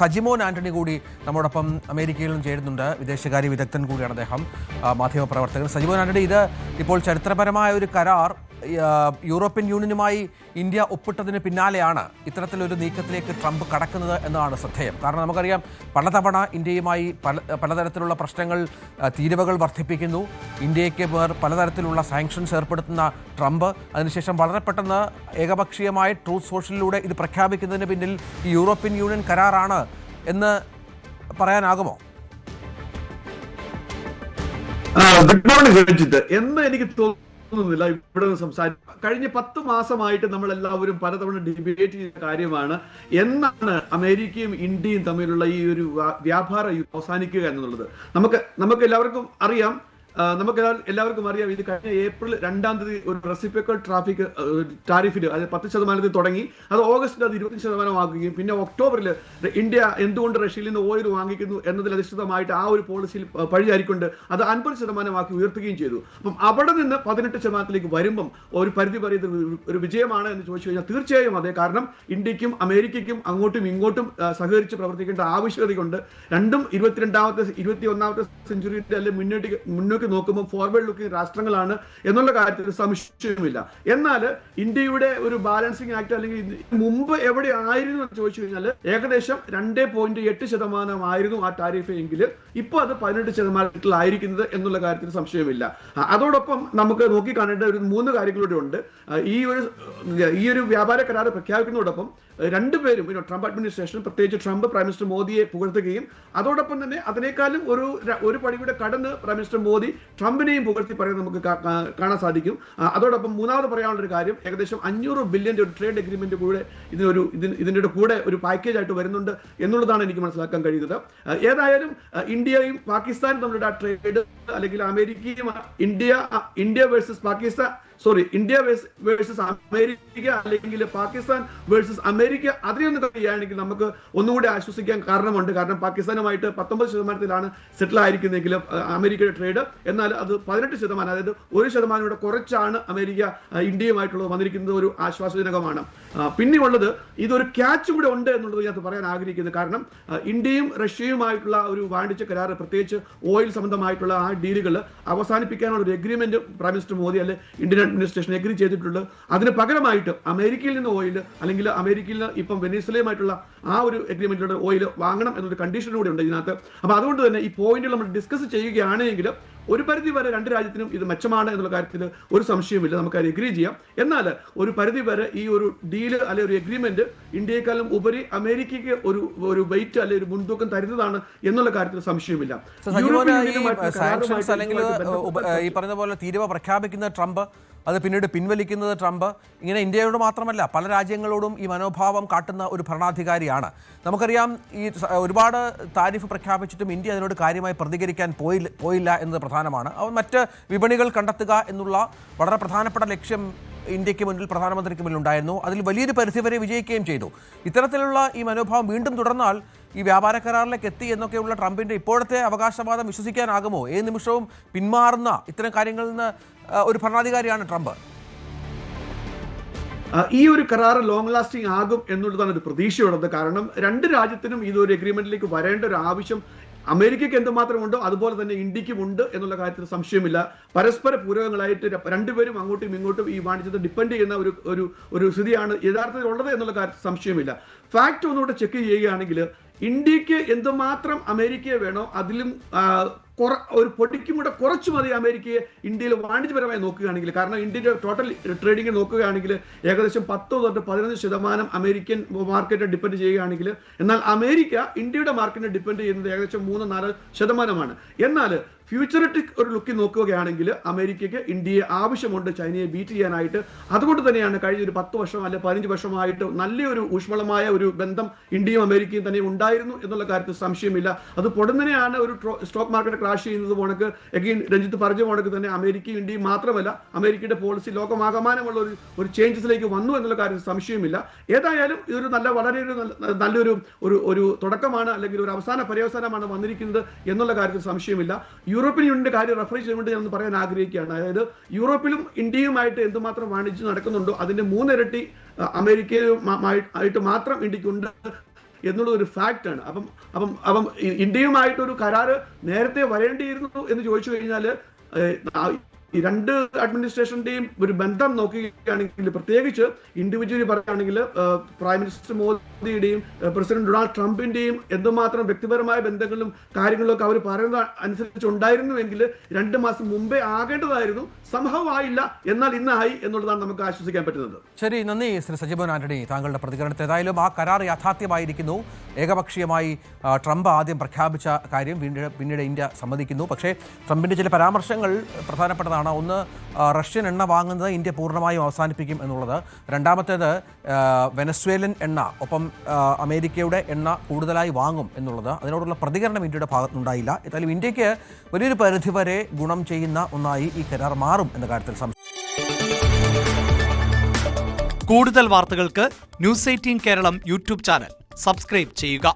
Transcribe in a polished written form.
സജിമോൻ ആന്റണി കൂടി നമ്മോടൊപ്പം അമേരിക്കയിലും ചേരുന്നുണ്ട്. വിദേശകാര്യ വിദഗ്ധൻ കൂടിയാണ് അദ്ദേഹം, മാധ്യമപ്രവർത്തകൻ. സജിമോൻ ആന്റണി, ഇത് ഇപ്പോൾ ചരിത്രപരമായ ഒരു കരാർ യൂറോപ്യൻ യൂണിയനുമായി ഇന്ത്യ ഒപ്പിട്ടതിന് പിന്നാലെയാണ് ഇത്തരത്തിലൊരു നീക്കത്തിലേക്ക് ട്രംപ് കടക്കുന്നത് എന്നതാണ് ശ്രദ്ധേയം. കാരണം നമുക്കറിയാം, പലതവണ ഇന്ത്യയുമായി പലതരത്തിലുള്ള പ്രശ്നങ്ങൾ, തീരുവകൾ വർദ്ധിപ്പിക്കുന്നു, ഇന്ത്യയ്ക്ക് പലതരത്തിലുള്ള സാങ്ഷൻസ് ഏർപ്പെടുത്തുന്ന ട്രംപ് അതിനുശേഷം വളരെ പെട്ടെന്ന് ഏകപക്ഷീയമായ ട്രൂത്ത് സോഷ്യലിലൂടെ ഇത് പ്രഖ്യാപിക്കുന്നതിന് പിന്നിൽ ഈ യൂറോപ്യൻ യൂണിയൻ കരാറാണ് എന്ന് പറയാനാകുമോ? എന്ന് എനിക്ക് തോന്നുന്നില്ല. ഇവിടെ സംസാരിക്കും കഴിഞ്ഞ 10 മാസമായിട്ട് നമ്മൾ എല്ലാവരും പലതവണ ഡിബേറ്റ് ചെയ്യുന്ന കാര്യമാണ്, എന്നാണ് അമേരിക്കയും ഇന്ത്യയും തമ്മിലുള്ള ഈ ഒരു വ്യാപാര അവസാനിക്കുക എന്നുള്ളത്. നമുക്ക് എല്ലാവർക്കും അറിയാം. ഇത് കഴിഞ്ഞ ഏപ്രിൽ 2-ാം തീയതി ഒരു റെസിപ്രോക്കൽ ടാരിഫിൽ അത് 10% തുടങ്ങി. അത് ഓഗസ്റ്റിൽ അത് 25% ആക്കുകയും പിന്നെ ഒക്ടോബറിൽ ഇന്ത്യ എന്തുകൊണ്ട് റഷ്യയിൽ നിന്ന് ഓയിൽ വാങ്ങിക്കുന്നു എന്നതിൽ അധിഷ്ഠിതമായിട്ട് ആ ഒരു പോളിസിയിൽ പഴിചാരിക്കൊണ്ട് അത് 50% ആക്കി ഉയർത്തുകയും ചെയ്തു. അപ്പം അവിടെ നിന്ന് 18% വരുമ്പം ഒരു പരിധി വരെ ഇത് ഒരു വിജയമാണ് എന്ന് ചോദിച്ചു കഴിഞ്ഞാൽ തീർച്ചയായും അതെ. കാരണം ഇന്ത്യക്കും അമേരിക്കയ്ക്കും അങ്ങോട്ടും ഇങ്ങോട്ടും സഹകരിച്ച് പ്രവർത്തിക്കേണ്ട ആവശ്യകതയുണ്ട്. രണ്ടും 21ാമത്തെ സെഞ്ചുറിയുടെ അല്ലെ മുന്നോട്ട് നോക്കുമ്പോൾ ഫോർവേഡ് ലുക്കിംഗ് രാഷ്ട്രങ്ങളാണ് എന്നുള്ള കാര്യത്തിൽ സംശയമില്ല. എന്നാൽ ഇന്ത്യയുടെ ഒരു ബാലൻസിംഗ് ആക്ട് അല്ലെങ്കിൽ മുമ്പ് എവിടെ ആയിരുന്നു എന്ന് ചോദിച്ചു കഴിഞ്ഞാൽ ഏകദേശം 2.8% ആയിരുന്നു ആ ടാരിഫ് എങ്കിൽ ഇപ്പോൾ അത് 18% എന്നുള്ള കാര്യത്തിൽ സംശയമില്ല. അതോടൊപ്പം നമുക്ക് നോക്കിക്കാണേണ്ട ഒരു 3 കാര്യങ്ങളൂടെ ഉണ്ട്. ഈ ഒരു വ്യാപാര കരാർ പ്രഖ്യാപിക്കുന്നതോടൊപ്പം രണ്ടുപേരും ട്രംപ് അഡ്മിനിസ്ട്രേഷൻ, പ്രത്യേകിച്ച് ട്രംപ് പ്രൈം മിനിസ്റ്റർ മോദിയെ പുകഴ്ത്തുകയും അതോടൊപ്പം തന്നെ അതിനേക്കാളും ഒരു പടി കൂടെ കടന്ന് പ്രൈം മിനിസ്റ്റർ മോദി ട്രംപിനെയും പുകഴ്ത്തി പറയുന്നത് നമുക്ക് കാണാൻ സാധിക്കും. അതോടൊപ്പം മൂന്നാമത് പറയാനുള്ളൊരു കാര്യം, ഏകദേശം $500 ബില്യൺ ഒരു ട്രേഡ് അഗ്രിമെന്റ് കൂടെ ഇതിന്റെ കൂടെ ഒരു പാക്കേജ് ആയിട്ട് വരുന്നുണ്ട് എന്നുള്ളതാണ് എനിക്ക് മനസ്സിലാക്കാൻ കഴിയുന്നത്. ഏതായാലും ഇന്ത്യയും പാകിസ്ഥാനും തമ്മിലുള്ള ട്രേഡ് അല്ലെങ്കിൽ അമേരിക്കയും India versus Pakistan India versus America അല്ലെങ്കിൽ പാകിസ്ഥാൻ വേഴ്സസ് അമേരിക്ക അതിനെയൊന്നും കഴിയുകയാണെങ്കിൽ നമുക്ക് ഒന്നുകൂടി ആശ്വസിക്കാൻ കാരണമുണ്ട്. കാരണം പാകിസ്ഥാനുമായിട്ട് 19% സെറ്റിൽ ആയിരിക്കുന്നെങ്കിലും അമേരിക്കയുടെ ട്രേഡ്, എന്നാൽ അത് 18%, അതായത് 1% കുറച്ചാണ് അമേരിക്ക ഇന്ത്യയുമായിട്ടുള്ളത് വന്നിരിക്കുന്നത്. ഒരു ആശ്വാസജനകമാണ്. പിന്നെയുള്ളത് ഇതൊരു ക്യാച്ച് കൂടെ ഉണ്ട് എന്നുള്ളത് ഞാൻ പറയാൻ ആഗ്രഹിക്കുന്നത്. കാരണം ഇന്ത്യയും റഷ്യയുമായിട്ടുള്ള ഒരു വാണിജ്യ കരാർ, പ്രത്യേകിച്ച് ഓയിൽ സംബന്ധമായിട്ടുള്ള ആ ഡീലുകൾ അവസാനിപ്പിക്കാനുള്ള ഒരു എഗ്രിമെന്റ് പ്രൈം മിനിസ്റ്റർ മോദി അല്ലെ ഇന്ത്യൻ അഡ്മിനിസ്ട്രേഷൻ എഗ്രി ചെയ്തിട്ടുള്ളത്. അതിന് പകരമായിട്ട് അമേരിക്കയിൽ നിന്ന് ഓയിൽ അല്ലെങ്കിൽ അമേരിക്കയിൽ നിന്ന് ഇപ്പം വെനസ്വേലയുമായിട്ടുള്ള ആ ഒരു എഗ്രിമെന്റിലൂടെ ഓയിൽ വാങ്ങണം എന്നൊരു കണ്ടീഷൻ കൂടെ ഉണ്ട് ഇതിനകത്ത്. അപ്പൊ അതുകൊണ്ട് തന്നെ ഈ പോയിന്റുകൾ നമ്മൾ ഡിസ്കസ് ചെയ്യുകയാണെങ്കിൽ ഒരു പരിധി വരെ രണ്ട് രാജ്യത്തിനും ഇത് മെച്ചമാണ് എന്നുള്ള കാര്യത്തിൽ ഒരു സംശയമില്ല, നമുക്ക് അത് എഗ്രി ചെയ്യാം. എന്നാൽ ഒരു പരിധി വരെ ഈ ഒരു ഡീല് അല്ലെ ഒരു എഗ്രിമെന്റ് ഇന്ത്യയെക്കാളും ഉപരി അമേരിക്കയ്ക്ക് ഒരു വെയിറ്റ് അല്ലെ ഒരു മുൻതൂക്കം തരുന്നതാണ് എന്നുള്ള കാര്യത്തിൽ സംശയമില്ല. ഈ പറഞ്ഞ പോലെ തീരുവ പ്രഖ്യാപിക്കുന്ന ട്രംപ്, അത് പിന്നീട് പിൻവലിക്കുന്നത് ട്രംപ്, ഇങ്ങനെ ഇന്ത്യയോട് മാത്രമല്ല പല രാജ്യങ്ങളോടും ഈ മനോഭാവം കാട്ടുന്ന ഒരു ഭരണാധികാരിയാണ്. നമുക്കറിയാം, ഈ ഒരുപാട് താരിഫ് പ്രഖ്യാപിച്ചിട്ടും ഇന്ത്യ അതിനോട് കാര്യമായി പ്രതികരിക്കാൻ പോയില്ല എന്നത് പ്രധാനമാണ്. മറ്റ് വിപണികൾ കണ്ടെത്തുക എന്നുള്ള വളരെ പ്രധാനപ്പെട്ട ലക്ഷ്യം ഇന്ത്യക്ക് മുന്നിൽ, പ്രധാനമന്ത്രിക്ക് മുന്നിൽ ഉണ്ടായിരുന്നു. അതിൽ വലിയൊരു പരിധിവരെ വിജയിക്കുകയും ചെയ്തു. ഇത്തരത്തിലുള്ള ഈ മനോഭാവം വീണ്ടും തുടർന്നാൽ ഈ വ്യാപാര കരാറിലേക്ക് എത്തി എന്നൊക്കെയുള്ള ട്രംപിൻ്റെ ഇപ്പോഴത്തെ അവകാശവാദം വിശ്വസിക്കാനാകുമോ? ഏത് നിമിഷവും പിന്മാറുന്ന ഇത്തരം കാര്യങ്ങളിൽ നിന്ന് ഒരു ഭരണാധികാരിയാണ് ട്രംപ്. ഈ ഒരു കരാർ ലോങ് ലാസ്റ്റിംഗ് ആകും എന്നുള്ളതാണ് ഒരു പ്രതീക്ഷയുള്ളത്. കാരണം രണ്ട് രാജ്യത്തിനും ഇതൊരു എഗ്രിമെന്റിലേക്ക് വരേണ്ട ഒരു ആവശ്യം അമേരിക്കയ്ക്ക് എന്തുമാത്രമുണ്ടോ അതുപോലെ തന്നെ ഇന്ത്യക്കും ഉണ്ട് എന്നുള്ള കാര്യത്തിൽ സംശയമില്ല. പരസ്പര പൂരകങ്ങളായിട്ട് രണ്ടുപേരും അങ്ങോട്ടും ഇങ്ങോട്ടും ഈ വാണിജ്യത്തെ ഡിപ്പെൻഡ് ചെയ്യുന്ന ഒരു സ്ഥിതിയാണ് യഥാർത്ഥത്തിൽ ഉള്ളത് എന്നുള്ള കാര്യത്തിൽ സംശയമില്ല. ഫാക്ട് ഒന്നുകൂടെ ചെക്ക് ചെയ്യുകയാണെങ്കിൽ ഇന്ത്യക്ക് എന്തുമാത്രം അമേരിക്കയെ വേണോ അതിലും ഒരു പൊടിക്കും കൂടെ കുറച്ചു മതി അമേരിക്കയെ ഇന്ത്യയിൽ വാണിജ്യപരമായി നോക്കുകയാണെങ്കിൽ. കാരണം ഇന്ത്യയുടെ ടോട്ടൽ ട്രേഡിംഗ് നോക്കുകയാണെങ്കിൽ ഏകദേശം 10 തൊട്ട് 15% അമേരിക്കൻ മാർക്കറ്റ് ഡിപ്പെൻഡ് ചെയ്യുകയാണെങ്കിൽ, എന്നാൽ അമേരിക്ക ഇന്ത്യയുടെ മാർക്കറ്റിനെ ഡിപ്പെൻഡ് ചെയ്യുന്നത് ഏകദേശം 3-4%. എന്നാൽ ഫ്യൂച്ചറിറ്റിക് ഒരു ലുക്കിൽ നോക്കുകയാണെങ്കിൽ അമേരിക്കയ്ക്ക് ഇന്ത്യയെ ആവശ്യമുണ്ട് ചൈനയെ ബീറ്റ് ചെയ്യാനായിട്ട്. അതുകൊണ്ട് തന്നെയാണ് കഴിഞ്ഞ ഒരു 10 വർഷം അല്ലെ 15 വർഷമായിട്ട് നല്ലൊരു ഊഷ്മളമായ ഒരു ബന്ധം ഇന്ത്യയും അമേരിക്കയും തന്നെ ഉണ്ടായിരുന്നു എന്നുള്ള കാര്യത്തിൽ സംശയമില്ല. അത് പൊടുന്നനെയാണ് ഒരു സ്റ്റോക്ക് മാർക്കറ്റ് ക്രാഷ് ചെയ്യുന്നത് പോണക്ക്. എഗെയിൻ രഞ്ജിത്ത് പറഞ്ഞ പോണക്ക് തന്നെ അമേരിക്കയും ഇന്ത്യയും മാത്രമല്ല അമേരിക്കയുടെ പോളിസി ലോകമാകമാനമുള്ള ഒരു ചേഞ്ചസിലേക്ക് വന്നു എന്നുള്ള കാര്യത്തിൽ സംശയമില്ല. ഏതായാലും ഇതൊരു നല്ലൊരു തുടക്കമാണ്, അല്ലെങ്കിൽ ഒരു അവസാന പര്യവസാനമാണ് വന്നിരിക്കുന്നത് എന്നുള്ള കാര്യത്തിൽ സംശയമില്ല. യൂറോപ്യൻ യൂണിയന്റെ കാര്യം റെഫർ ചെയ്തുകൊണ്ട് ഞാൻ പറയാൻ ആഗ്രഹിക്കുകയാണ്. അതായത് യൂറോപ്പിലും ഇന്ത്യയുമായിട്ട് എന്തുമാത്രം വാണിജ്യം നടക്കുന്നുണ്ടോ അതിന്റെ 3 ഇരട്ടി അമേരിക്കയുമായിട്ട് മാത്രം ഇന്ത്യക്കുണ്ട് എന്നുള്ളത് ഒരു ഫാക്റ്റാണ്. അപ്പം ഇന്ത്യയുമായിട്ടൊരു കരാറ് നേരത്തെ വരേണ്ടിയിരുന്നു എന്ന് ചോദിച്ചു കഴിഞ്ഞാൽ ഈ രണ്ട് അഡ്മിനിസ്ട്രേഷന്റെയും ഒരു ബന്ധം നോക്കുകയാണെങ്കിൽ, പ്രത്യേകിച്ച് ഇൻഡിവിജ്വലി പറയുകയാണെങ്കിൽ പ്രൈം മിനിസ്റ്റർ മോദിയുടെയും പ്രസിഡന്റ് ഡൊണാൾഡ് ട്രംപിന്റെയും എന്തുമാത്രം വ്യക്തിപരമായ ബന്ധങ്ങളും കാര്യങ്ങളിലൊക്കെ അവർ പറയുന്നത് അനുസരിച്ച് ഉണ്ടായിരുന്നുവെങ്കിൽ 2 മാസം മുമ്പേ ആകേണ്ടതായിരുന്നു. സംഭവമായില്ല, എന്നാൽ ഇന്നായി എന്നുള്ളതാണ് നമുക്ക് ആശ്വസിക്കാൻ പറ്റുന്നത്. ശരി, നന്ദി ശ്രീ സജിമോൻ ആന്റണി, താങ്കളുടെ പ്രതികരണത്തെ. ഏതായാലും ആ കരാർ യാഥാർത്ഥ്യമായിരിക്കുന്നു. ഏകപക്ഷീയമായി ട്രംപ് ആദ്യം പ്രഖ്യാപിച്ച കാര്യം പിന്നീട് ഇന്ത്യ സമ്മതിക്കുന്നു. പക്ഷേ ട്രംപിന്റെ ചില പരാമർശങ്ങൾ പ്രധാനപ്പെട്ടതാണ്. ഒന്ന്, റഷ്യൻ എണ്ണ വാങ്ങുന്നത് ഇന്ത്യ പൂർണ്ണമായും അവസാനിപ്പിക്കും എന്നുള്ളത്. രണ്ടാമത്തേത്, വെനസ്വേലൻ എണ്ണ ഒപ്പം അമേരിക്കയുടെ എണ്ണ കൂടുതലായി വാങ്ങും എന്നുള്ളത്. അതിനോടുള്ള പ്രതികരണം ഇന്ത്യയുടെ ഭാഗത്തുനിന്നുണ്ടായില്ല. ഏതായാലും ഇന്ത്യക്ക് വലിയൊരു പരിധിവരെ ഗുണം ചെയ്യുന്ന ഒന്നായി ഈ കരാർ മാറും എന്ന കാര്യത്തിൽ സംശയം. കൂടുതൽ വാർത്തകൾക്ക് News 18 Keralam YouTube channel subscribe ചെയ്യുക.